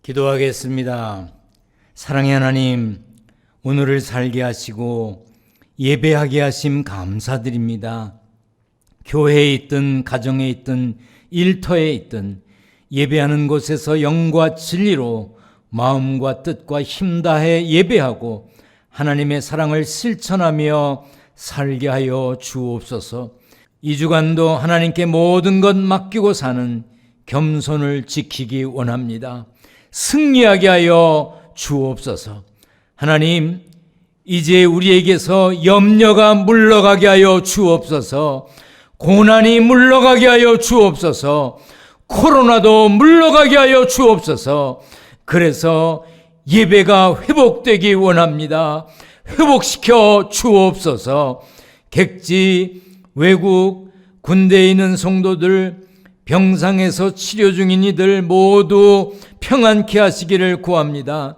기도하겠습니다. 사랑의 하나님, 오늘을 살게 하시고 예배하게 하심 감사드립니다. 교회에 있든 가정에 있든 일터에 있든 예배하는 곳에서 영과 진리로 마음과 뜻과 힘 다해 예배하고 하나님의 사랑을 실천하며 살게 하여 주옵소서. 이 주간도 하나님께 모든 것 맡기고 사는 겸손을 지키기 원합니다. 승리하게 하여 주옵소서. 하나님, 이제 우리에게서 염려가 물러가게 하여 주옵소서. 고난이 물러가게 하여 주옵소서. 코로나도 물러가게 하여 주옵소서. 그래서 예배가 회복되기 원합니다. 회복시켜 주옵소서. 객지, 외국, 군대에 있는 성도들, 병상에서 치료 중인 이들 모두 평안케 하시기를 구합니다.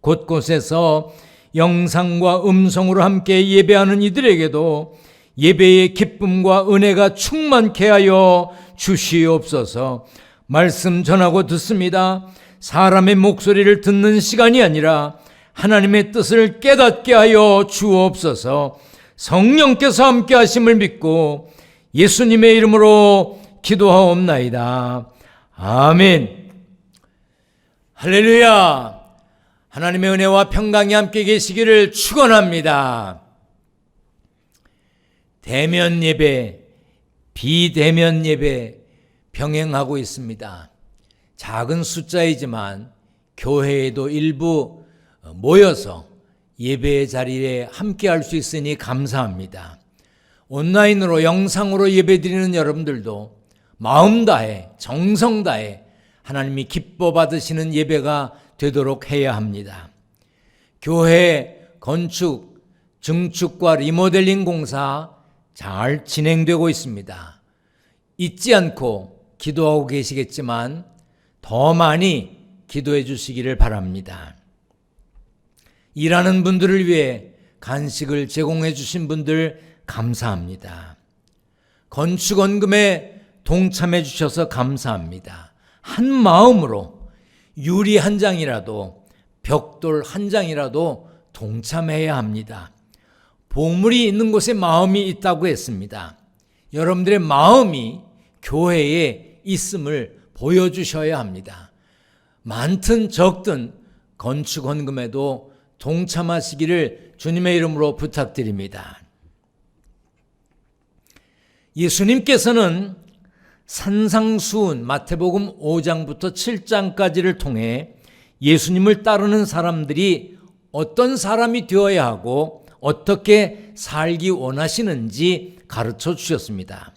곳곳에서 영상과 음성으로 함께 예배하는 이들에게도 예배의 기쁨과 은혜가 충만케 하여 주시옵소서. 말씀 전하고 듣습니다. 사람의 목소리를 듣는 시간이 아니라 하나님의 뜻을 깨닫게 하여 주옵소서. 성령께서 함께 하심을 믿고 예수님의 이름으로 기도하옵나이다. 아멘. 할렐루야. 하나님의 은혜와 평강이 함께 계시기를 축원합니다. 대면 예배, 비대면 예배 병행하고 있습니다. 작은 숫자이지만 교회에도 일부 모여서 예배의 자리에 함께 할 수 있으니 감사합니다. 온라인으로 영상으로 예배드리는 여러분들도 마음 다해 정성 다해 하나님이 기뻐 받으시는 예배가 되도록 해야 합니다. 교회 건축, 증축과 리모델링 공사 잘 진행되고 있습니다. 잊지 않고 기도하고 계시겠지만 더 많이 기도해 주시기를 바랍니다. 일하는 분들을 위해 간식을 제공해 주신 분들 감사합니다. 건축원금에 동참해 주셔서 감사합니다. 한 마음으로 유리 한 장이라도 벽돌 한 장이라도 동참해야 합니다. 보물이 있는 곳에 마음이 있다고 했습니다. 여러분들의 마음이 교회에 있음을 보여주셔야 합니다. 많든 적든 건축원금에도 동참하시기를 주님의 이름으로 부탁드립니다. 예수님께서는 산상수훈 마태복음 5장부터 7장까지를 통해 예수님을 따르는 사람들이 어떤 사람이 되어야 하고 어떻게 살기 원하시는지 가르쳐 주셨습니다.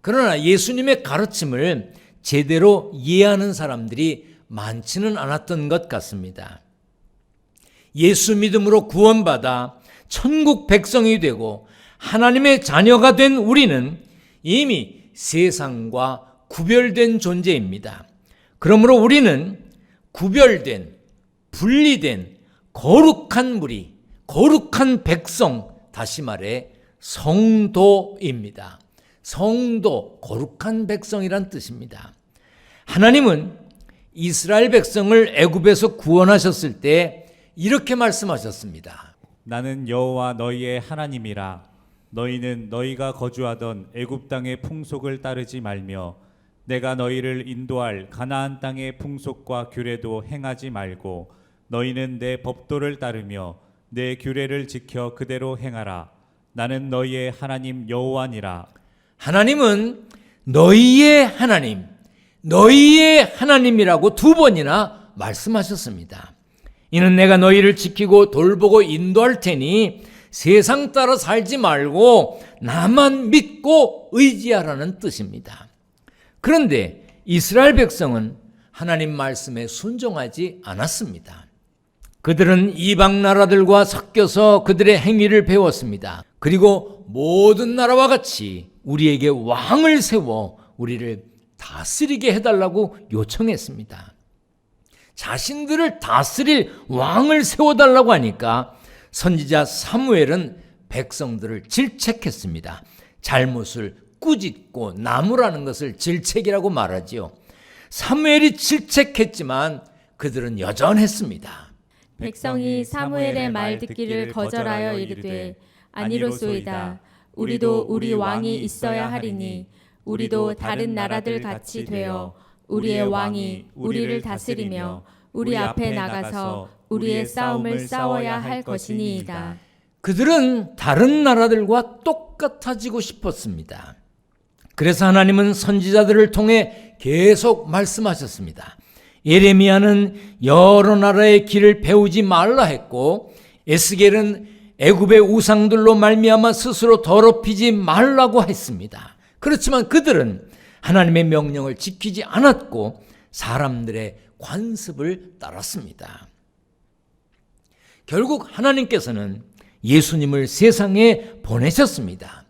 그러나 예수님의 가르침을 제대로 이해하는 사람들이 많지는 않았던 것 같습니다. 예수 믿음으로 구원받아 천국 백성이 되고 하나님의 자녀가 된 우리는 이미 세상과 구별된 존재입니다. 그러므로 우리는 구별된, 분리된 거룩한 무리, 거룩한 백성, 다시 말해 성도입니다. 성도, 거룩한 백성이란 뜻입니다. 하나님은 이스라엘 백성을 애굽에서 구원하셨을 때 이렇게 말씀하셨습니다. 나는 여호와 너희의 하나님이라. 너희는 너희가 거주하던 애굽 땅의 풍속을 따르지 말며 내가 너희를 인도할 가나안 땅의 풍속과 규례도 행하지 말고 너희는 내 법도를 따르며 내 규례를 지켜 그대로 행하라. 나는 너희의 하나님 여호와니라. 하나님은 너희의 하나님, 너희의 하나님이라고 두 번이나 말씀하셨습니다. 이는 내가 너희를 지키고 돌보고 인도할 테니 세상 따라 살지 말고 나만 믿고 의지하라는 뜻입니다. 그런데 이스라엘 백성은 하나님 말씀에 순종하지 않았습니다. 그들은 이방 나라들과 섞여서 그들의 행위를 배웠습니다. 그리고 모든 나라와 같이 우리에게 왕을 세워 우리를 다스리게 해달라고 요청했습니다. 자신들을 다스릴 왕을 세워달라고 하니까 선지자 사무엘은 백성들을 질책했습니다. 잘못을 꾸짖고 나무라는 것을 질책이라고 말하지요. 사무엘이 질책했지만 그들은 여전했습니다. 백성이 사무엘의 말 듣기를 거절하여 이르되 아니로소이다. 우리도 우리 왕이 있어야 하리니 우리도 다른 나라들 같이 되어 우리의 왕이 우리를 다스리며 우리 앞에 나가서 우리의 싸움을 싸워야 할 것이니이다. 그들은 다른 나라들과 똑같아지고 싶었습니다. 그래서 하나님은 선지자들을 통해 계속 말씀하셨습니다. 예레미야는 여러 나라의 길을 배우지 말라 했고, 에스겔은 애굽의 우상들로 말미암아 스스로 더럽히지 말라고 했습니다. 그렇지만 그들은 하나님의 명령을 지키지 않았고 사람들의 관습을 따랐습니다. 결국 하나님께서는 예수님을 세상에 보내셨습니다.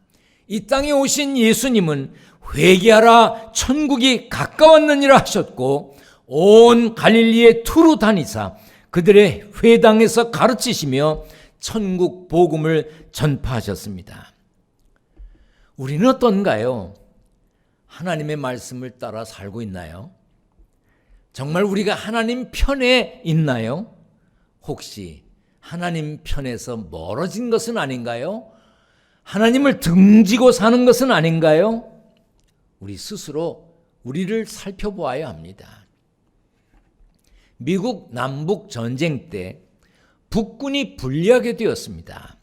이 땅에 오신 예수님은 회개하라 천국이 가까웠느니라 하셨고, 온 갈릴리에 두루 다니사 그들의 회당에서 가르치시며 천국 복음을 전파하셨습니다. 우리는 어떤가요? 하나님의 말씀을 따라 살고 있나요? 정말 우리가 하나님 편에 있나요? 혹시 하나님 편에서 멀어진 것은 아닌가요? 하나님을 등지고 사는 것은 아닌가요? 우리 스스로 우리를 살펴보아야 합니다. 미국 남북 전쟁 때 북군이 불리하게 되었습니다.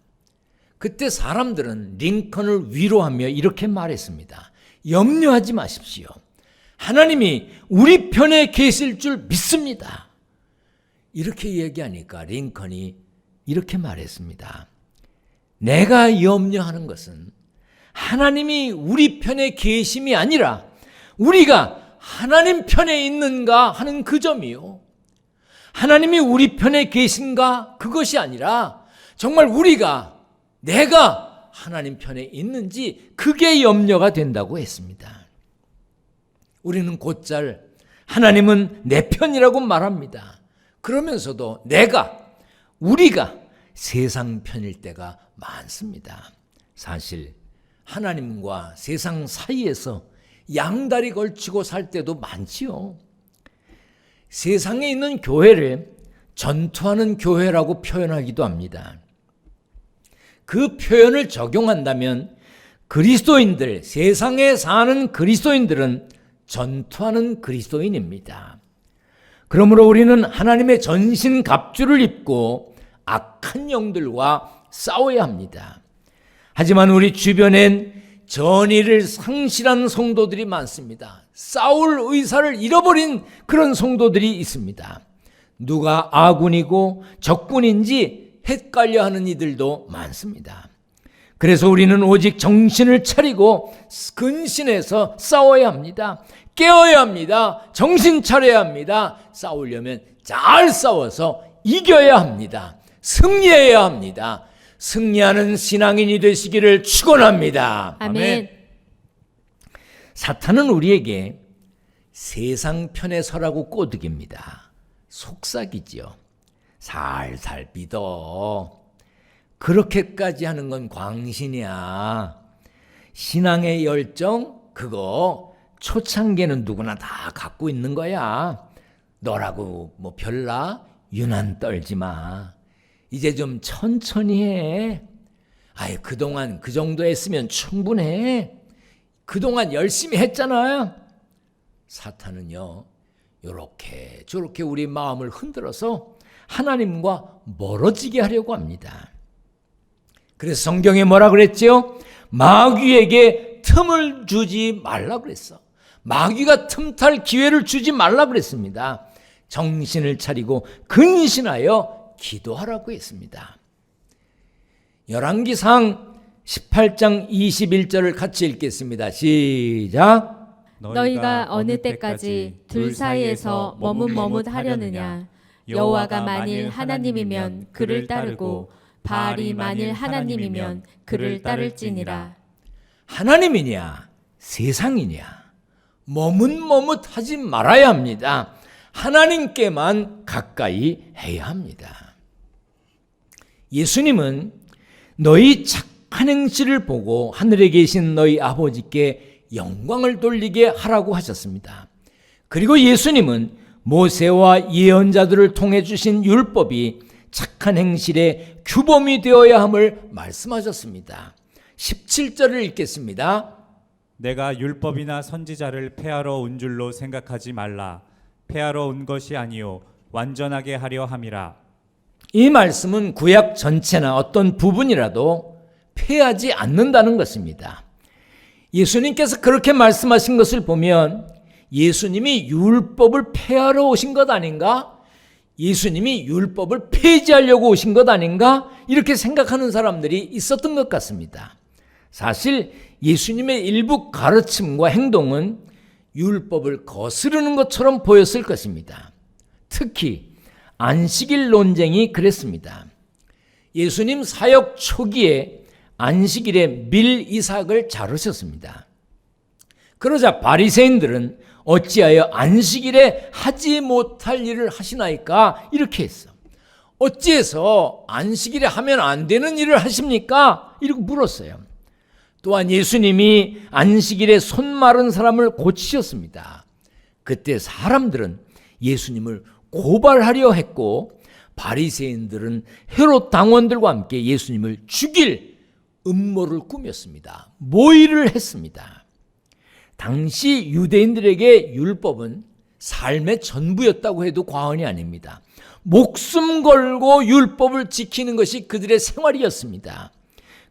그때 사람들은 링컨을 위로하며 이렇게 말했습니다. 염려하지 마십시오. 하나님이 우리 편에 계실 줄 믿습니다. 이렇게 얘기하니까 링컨이 이렇게 말했습니다. 내가 염려하는 것은 하나님이 우리 편에 계심이 아니라 우리가 하나님 편에 있는가 하는 그 점이요. 하나님이 우리 편에 계신가 그것이 아니라 정말 내가 하나님 편에 있는지 그게 염려가 된다고 했습니다. 우리는 곧잘 하나님은 내 편이라고 말합니다. 그러면서도 우리가 세상 편일 때가 많습니다. 사실 하나님과 세상 사이에서 양다리 걸치고 살 때도 많지요. 세상에 있는 교회를 전투하는 교회라고 표현하기도 합니다. 그 표현을 적용한다면 그리스도인들, 세상에 사는 그리스도인들은 전투하는 그리스도인입니다. 그러므로 우리는 하나님의 전신갑주를 입고 악한 영들과 싸워야 합니다. 하지만 우리 주변엔 전의를 상실한 성도들이 많습니다. 싸울 의사를 잃어버린 그런 성도들이 있습니다. 누가 아군이고 적군인지 헷갈려하는 이들도 많습니다. 그래서 우리는 오직 정신을 차리고 근신해서 싸워야 합니다. 깨어야 합니다. 정신 차려야 합니다. 싸우려면 잘 싸워서 이겨야 합니다. 승리해야 합니다. 승리하는 신앙인이 되시기를 축원합니다. 아멘. 사탄은 우리에게 세상 편에 서라고 꼬드깁니다. 속삭이지요. 살살 믿어. 그렇게까지 하는 건 광신이야. 신앙의 열정 그거 초창기에는 누구나 다 갖고 있는 거야. 너라고 뭐 별나 유난 떨지 마. 이제 좀 천천히 해. 그동안 그 정도 했으면 충분해. 그동안 열심히 했잖아요. 사탄은요, 요렇게 저렇게 우리 마음을 흔들어서 하나님과 멀어지게 하려고 합니다. 그래서 성경에 뭐라 그랬죠? 마귀에게 틈을 주지 말라 그랬어. 마귀가 틈탈 기회를 주지 말라 그랬습니다. 정신을 차리고 근신하여 기도하라고 했습니다. 열왕기상 18장 21절을 같이 읽겠습니다. 시작. 너희가 어느 때까지 둘 사이에서 머뭇머뭇하려느냐. 여호와가 만일 하나님이면 그를 따르고 바알이 만일 하나님이면 그를 따를지니라. 하나님이냐 세상이냐 머뭇머뭇하지 말아야 합니다. 하나님께만 가까이 해야 합니다. 예수님은 너희 착한 행실을 보고 하늘에 계신 너희 아버지께 영광을 돌리게 하라고 하셨습니다. 그리고 예수님은 모세와 예언자들을 통해 주신 율법이 착한 행실의 규범이 되어야 함을 말씀하셨습니다. 17절을 읽겠습니다. 내가 율법이나 선지자를 폐하러 온 줄로 생각하지 말라. 폐하러 온 것이 아니요 완전하게 하려 함이라. 이 말씀은 구약 전체나 어떤 부분이라도 폐하지 않는다는 것입니다. 예수님께서 그렇게 말씀하신 것을 보면 예수님이 율법을 폐하러 오신 것 아닌가? 예수님이 율법을 폐지하려고 오신 것 아닌가? 이렇게 생각하는 사람들이 있었던 것 같습니다. 사실 예수님의 일부 가르침과 행동은 율법을 거스르는 것처럼 보였을 것입니다. 특히 안식일 논쟁이 그랬습니다. 예수님 사역 초기에 안식일에 밀 이삭을 자르셨습니다. 그러자 바리새인들은 어찌하여 안식일에 하지 못할 일을 하시나이까? 이렇게 했어. 어찌해서 안식일에 하면 안 되는 일을 하십니까? 이렇게 물었어요. 또한 예수님이 안식일에 손 마른 사람을 고치셨습니다. 그때 사람들은 예수님을 고발하려 했고 바리새인들은 헤롯 당원들과 함께 예수님을 죽일 음모를 꾸몄습니다. 모의를 했습니다. 당시 유대인들에게 율법은 삶의 전부였다고 해도 과언이 아닙니다. 목숨 걸고 율법을 지키는 것이 그들의 생활이었습니다.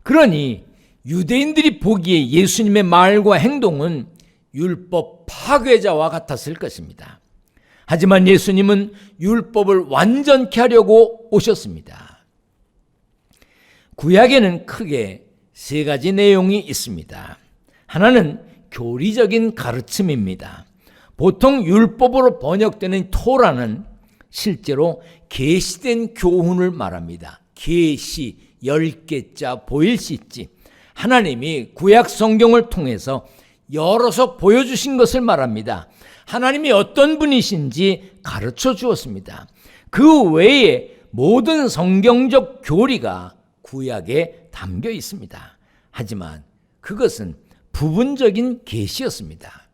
그러니 유대인들이 보기에 예수님의 말과 행동은 율법 파괴자와 같았을 것입니다. 하지만 예수님은 율법을 완전케 하려고 오셨습니다. 구약에는 크게 세 가지 내용이 있습니다. 하나는 교리적인 가르침입니다. 보통 율법으로 번역되는 토라는 실제로 계시된 교훈을 말합니다. 계시, 10개자, 보일시지. 하나님이 구약 성경을 통해서 열어서 보여주신 것을 말합니다. 하나님이 어떤 분이신지 가르쳐 주었습니다. 그 외에 모든 성경적 교리가 구약에 담겨 있습니다. 하지만 그것은 부분적인 계시였습니다.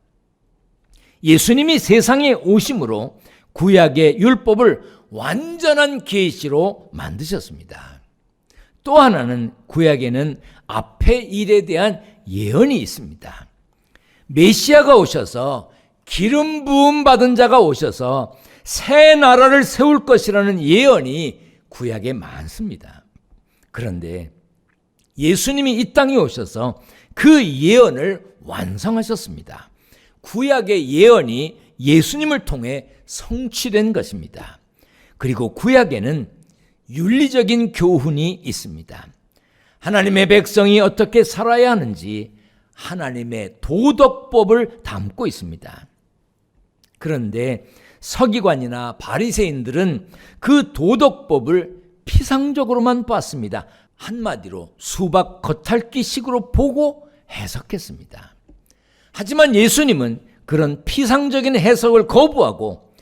예수님이 세상에 오심으로 구약의 율법을 완전한 계시로 만드셨습니다. 또 하나는 구약에는 앞의 일에 대한 예언이 있습니다. 메시아가 오셔서 기름 부음 받은 자가 오셔서 새 나라를 세울 것이라는 예언이 구약에 많습니다. 그런데 예수님이 이 땅에 오셔서 그 예언을 완성하셨습니다. 구약의 예언이 예수님을 통해 성취된 것입니다. 그리고 구약에는 윤리적인 교훈이 있습니다. 하나님의 백성이 어떻게 살아야 하는지 하나님의 도덕법을 담고 있습니다. 그런데 서기관이나 바리새인들은 그 도덕법을 피상적으로만 봤습니다. 한마디로 수박 겉핥기식으로 보고 해석했습니다. 하지만 예수님은 그런 피상적인 해석을 거부하고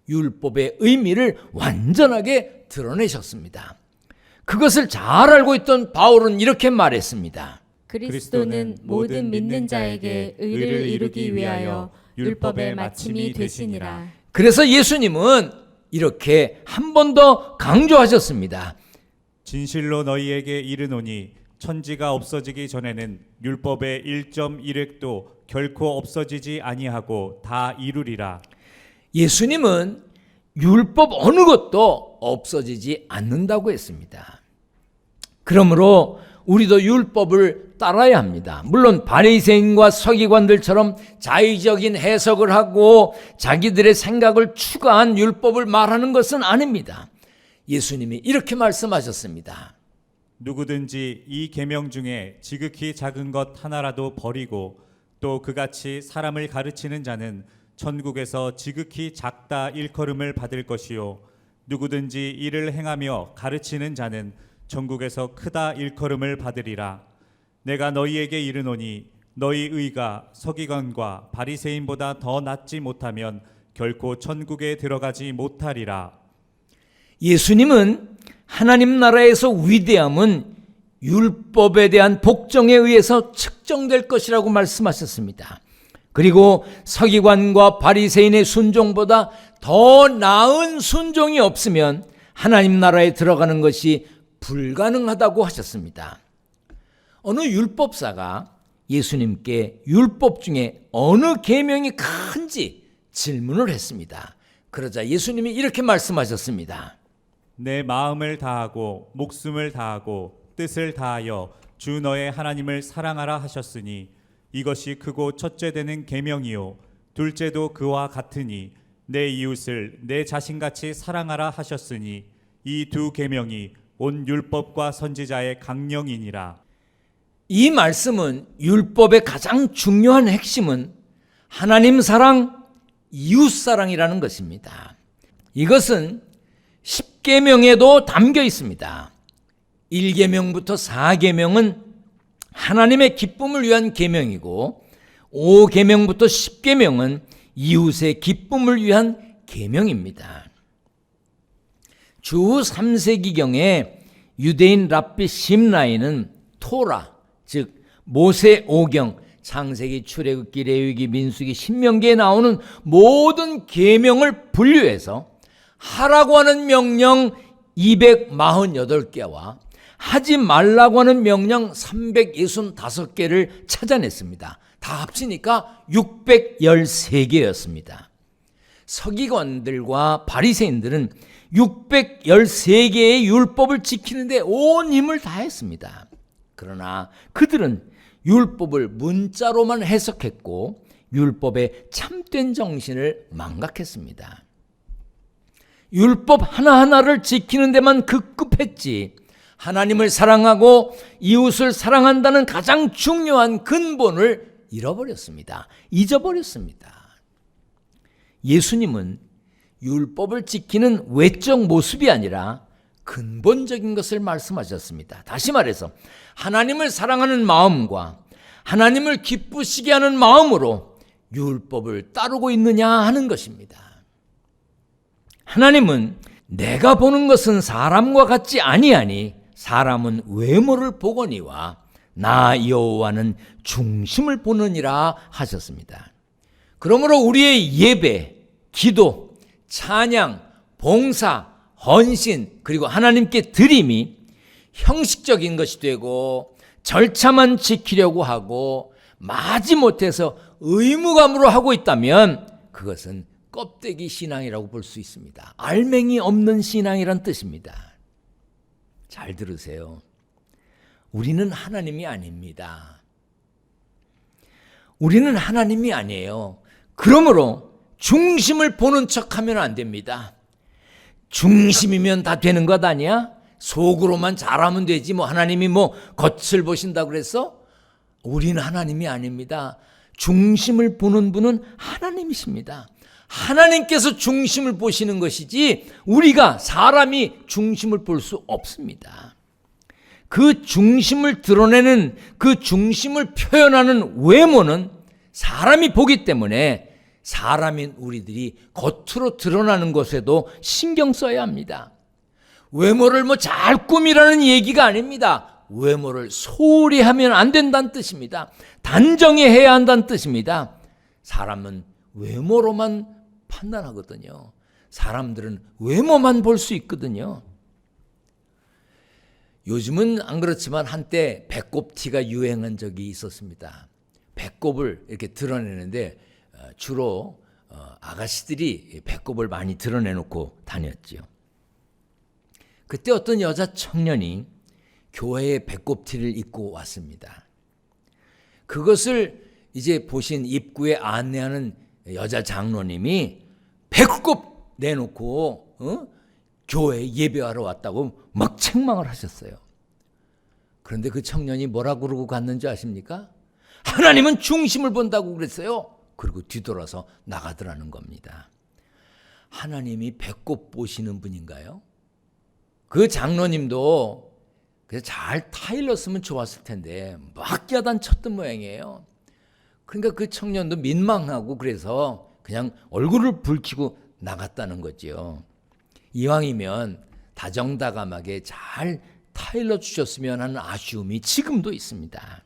율법의 의미를 완전하게 드러내셨습니다. 그것을 잘 알고 있던 바울은 이렇게 말했습니다. 그리스도는 모든 믿는 자에게 의를 이루기 위하여 율법의 마침이 되시니라. 그래서 예수님은 이렇게 한 번 더 강조하셨습니다. 진실로 너희에게 이르노니 천지가 없어지기 전에는 율법의 1.1획도 결코 없어지지 아니하고 다 이루리라. 예수님은 율법 어느 것도 없어지지 않는다고 했습니다. 그러므로 우리도 율법을 따라야 합니다. 물론 바리새인과 서기관들처럼 자의적인 해석을 하고 자기들의 생각을 추가한 율법을 말하는 것은 아닙니다. 예수님이 이렇게 말씀하셨습니다. 누구든지 이 계명 중에 지극히 작은 것 하나라도 버리고 또 그같이 사람을 가르치는 자는 천국에서 지극히 작다 일컬음을 받을 것이요 누구든지 이를 행하며 가르치는 자는 천국에서 크다 일컬음을 받으리라. 내가 너희에게 이르노니 너희 의가 서기관과 바리새인보다 더 낫지 못하면 결코 천국에 들어가지 못하리라. 예수님은 하나님 나라에서 위대함은 율법에 대한 복종에 의해서 측정될 것이라고 말씀하셨습니다. 그리고 서기관과 바리새인의 순종보다 더 나은 순종이 없으면 하나님 나라에 들어가는 것이 불가능하다고 하셨습니다. 어느 율법사가 예수님께 율법 중에 어느 계명이 큰지 질문을 했습니다. 그러자 예수님이 이렇게 말씀하셨습니다. 내 마음을 다하고 목숨을 다하고 뜻을 다하여 주 너의 하나님을 사랑하라 하셨으니 이것이 크고 첫째 되는 계명이요 둘째도 그와 같으니 내 이웃을 내 자신같이 사랑하라 하셨으니 이 두 계명이 온 율법과 선지자의 강령이니라. 이 말씀은 율법의 가장 중요한 핵심은 하나님 사랑, 이웃 사랑이라는 것입니다. 이것은 10계명에도 담겨 있습니다. 1계명부터 4계명은 하나님의 기쁨을 위한 계명이고 5계명부터 10계명은 이웃의 기쁨을 위한 계명입니다. 주 3세기경에 유대인 랍비 심라이는 토라, 즉 모세 오경, 창세기, 출애굽기, 레위기, 민수기, 신명기에 나오는 모든 계명을 분류해서 하라고 하는 명령 248개와 하지 말라고 하는 명령 365개를 찾아냈습니다. 다 합치니까 613개였습니다. 서기관들과 바리새인들은 613개의 율법을 지키는데 온 힘을 다했습니다. 그러나 그들은 율법을 문자로만 해석했고 율법의 참된 정신을 망각했습니다. 율법 하나하나를 지키는 데만 급급했지 하나님을 사랑하고 이웃을 사랑한다는 가장 중요한 근본을 잃어버렸습니다. 잊어버렸습니다. 예수님은 율법을 지키는 외적 모습이 아니라 근본적인 것을 말씀하셨습니다. 다시 말해서 하나님을 사랑하는 마음과 하나님을 기쁘시게 하는 마음으로 율법을 따르고 있느냐 하는 것입니다. 하나님은 내가 보는 것은 사람과 같지 아니하니 사람은 외모를 보거니와 나 여호와는 중심을 보느니라 하셨습니다. 그러므로 우리의 예배, 기도, 찬양, 봉사, 헌신 그리고 하나님께 드림이 형식적인 것이 되고 절차만 지키려고 하고 마지못해서 의무감으로 하고 있다면 그것은 껍데기 신앙이라고 볼 수 있습니다. 알맹이 없는 신앙이란 뜻입니다. 잘 들으세요. 우리는 하나님이 아닙니다. 우리는 하나님이 아니에요. 그러므로 중심을 보는 척하면 안 됩니다. 중심이면 다 되는 것 아니야? 속으로만 잘하면 되지 뭐 하나님이 뭐 겉을 보신다고 그랬어? 우리는 하나님이 아닙니다. 중심을 보는 분은 하나님이십니다. 하나님께서 중심을 보시는 것이지 우리가 사람이 중심을 볼 수 없습니다. 그 중심을 드러내는 그 중심을 표현하는 외모는 사람이 보기 때문에 사람인 우리들이 겉으로 드러나는 것에도 신경 써야 합니다. 외모를 뭐 잘 꾸미라는 얘기가 아닙니다. 외모를 소홀히 하면 안 된다는 뜻입니다. 단정히 해야 한다는 뜻입니다. 사람은 외모로만 판단하거든요. 사람들은 외모만 볼 수 있거든요. 요즘은 안 그렇지만 한때 배꼽티가 유행한 적이 있었습니다. 배꼽을 이렇게 드러내는데 주로 아가씨들이 배꼽을 많이 드러내놓고 다녔죠. 그때 어떤 여자 청년이 교회에 배꼽티를 입고 왔습니다. 그것을 이제 보신 입구에 안내하는 여자 장로님이 배꼽 내놓고 교회에 예배하러 왔다고 막 책망을 하셨어요. 그런데 그 청년이 뭐라고 그러고 갔는지 아십니까? 하나님은 중심을 본다고 그랬어요. 그리고 뒤돌아서 나가더라는 겁니다. 하나님이 배꼽 보시는 분인가요? 그 장로님도 그래서 잘 타일렀으면 좋았을 텐데 막 야단 쳤던 모양이에요. 그러니까 그 청년도 민망하고 그래서 그냥 얼굴을 붉히고 나갔다는 거죠. 이왕이면 다정다감하게 잘 타일러 주셨으면 하는 아쉬움이 지금도 있습니다.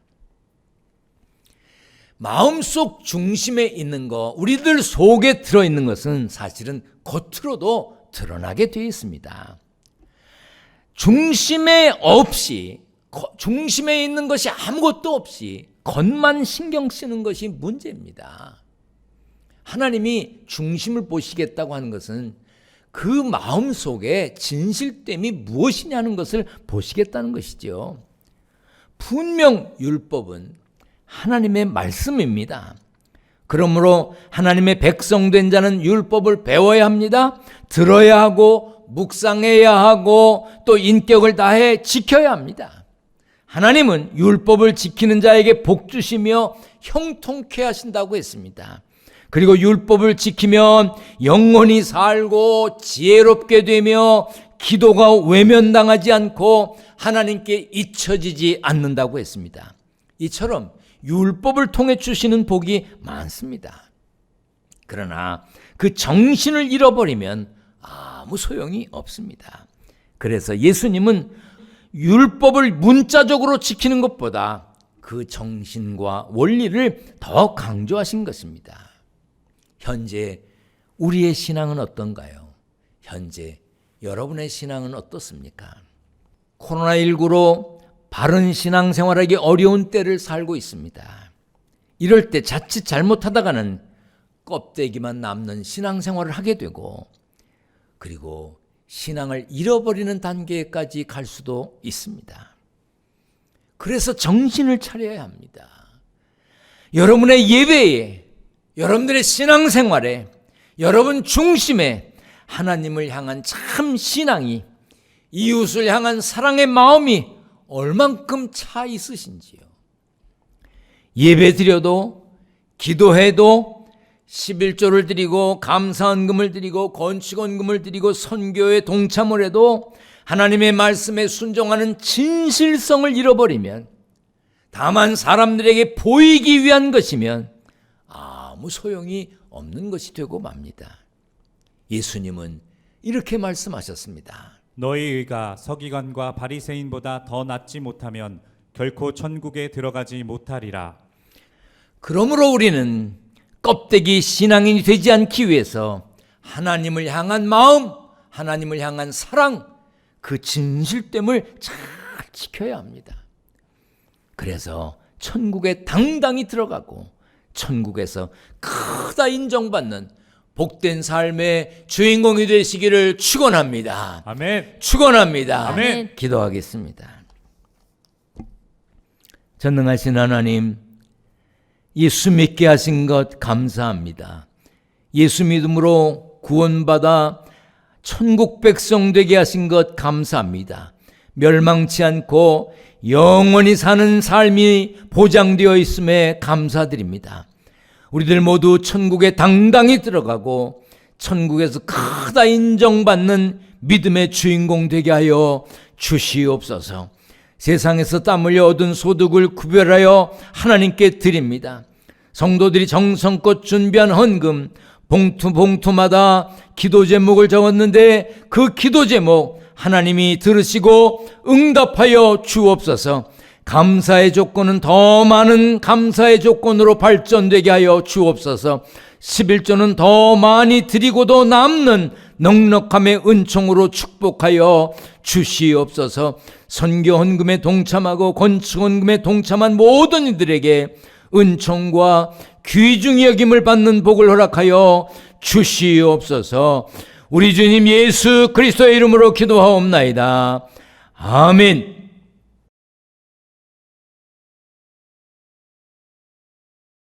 마음속 중심에 있는 거, 우리들 속에 들어있는 것은 사실은 겉으로도 드러나게 되어 있습니다. 중심에 있는 것이 아무것도 없이 겉만 신경 쓰는 것이 문제입니다. 하나님이 중심을 보시겠다고 하는 것은 그 마음 속에 진실됨이 무엇이냐는 것을 보시겠다는 것이죠. 분명 율법은 하나님의 말씀입니다. 그러므로 하나님의 백성된 자는 율법을 배워야 합니다. 들어야 하고 묵상해야 하고 또 인격을 다해 지켜야 합니다. 하나님은 율법을 지키는 자에게 복 주시며 형통케 하신다고 했습니다. 그리고 율법을 지키면 영원히 살고 지혜롭게 되며 기도가 외면당하지 않고 하나님께 잊혀지지 않는다고 했습니다. 이처럼 율법을 통해 주시는 복이 많습니다. 그러나 그 정신을 잃어버리면 아무 소용이 없습니다. 그래서 예수님은 율법을 문자적으로 지키는 것보다 그 정신과 원리를 더 강조하신 것입니다. 현재 우리의 신앙은 어떤가요? 현재 여러분의 신앙은 어떻습니까? 코로나19로 바른 신앙생활하기 어려운 때를 살고 있습니다. 이럴 때 자칫 잘못하다가는 껍데기만 남는 신앙생활을 하게 되고 그리고 신앙을 잃어버리는 단계까지 갈 수도 있습니다. 그래서 정신을 차려야 합니다. 여러분의 예배에, 여러분들의 신앙생활에, 여러분 중심에 하나님을 향한 참 신앙이, 이웃을 향한 사랑의 마음이 얼만큼 차 있으신지요. 예배 드려도, 기도해도, 11조를 드리고 감사헌금을 드리고 건축헌금을 드리고 선교에 동참을 해도 하나님의 말씀에 순종하는 진실성을 잃어버리면, 다만 사람들에게 보이기 위한 것이면 아무 소용이 없는 것이 되고 맙니다. 예수님은 이렇게 말씀하셨습니다. 너희 의가 서기관과 바리새인보다 더 낫지 못하면 결코 천국에 들어가지 못하리라. 그러므로 우리는 껍데기 신앙인이 되지 않기 위해서 하나님을 향한 마음, 하나님을 향한 사랑, 그 진실됨을 잘 지켜야 합니다. 그래서 천국에 당당히 들어가고 천국에서 크다 인정받는 복된 삶의 주인공이 되시기를 축원합니다. 아멘. 축원합니다. 아멘. 기도하겠습니다. 전능하신 하나님, 예수 믿게 하신 것 감사합니다. 예수 믿음으로 구원받아 천국 백성 되게 하신 것 감사합니다. 멸망치 않고 영원히 사는 삶이 보장되어 있음에 감사드립니다. 우리들 모두 천국에 당당히 들어가고 천국에서 크다 인정받는 믿음의 주인공 되게 하여 주시옵소서. 세상에서 땀 흘려 얻은 소득을 구별하여 하나님께 드립니다. 성도들이 정성껏 준비한 헌금, 봉투마다 기도 제목을 적었는데 그 기도 제목 하나님이 들으시고 응답하여 주옵소서. 감사의 조건은 더 많은 감사의 조건으로 발전되게 하여 주옵소서. 11조는 더 많이 드리고도 남는 넉넉함의 은총으로 축복하여 주시옵소서. 선교 헌금에 동참하고 건축 헌금에 동참한 모든 이들에게 은총과 귀중히 여김을 받는 복을 허락하여 주시옵소서. 우리 주님 예수 그리스도의 이름으로 기도하옵나이다. 아멘.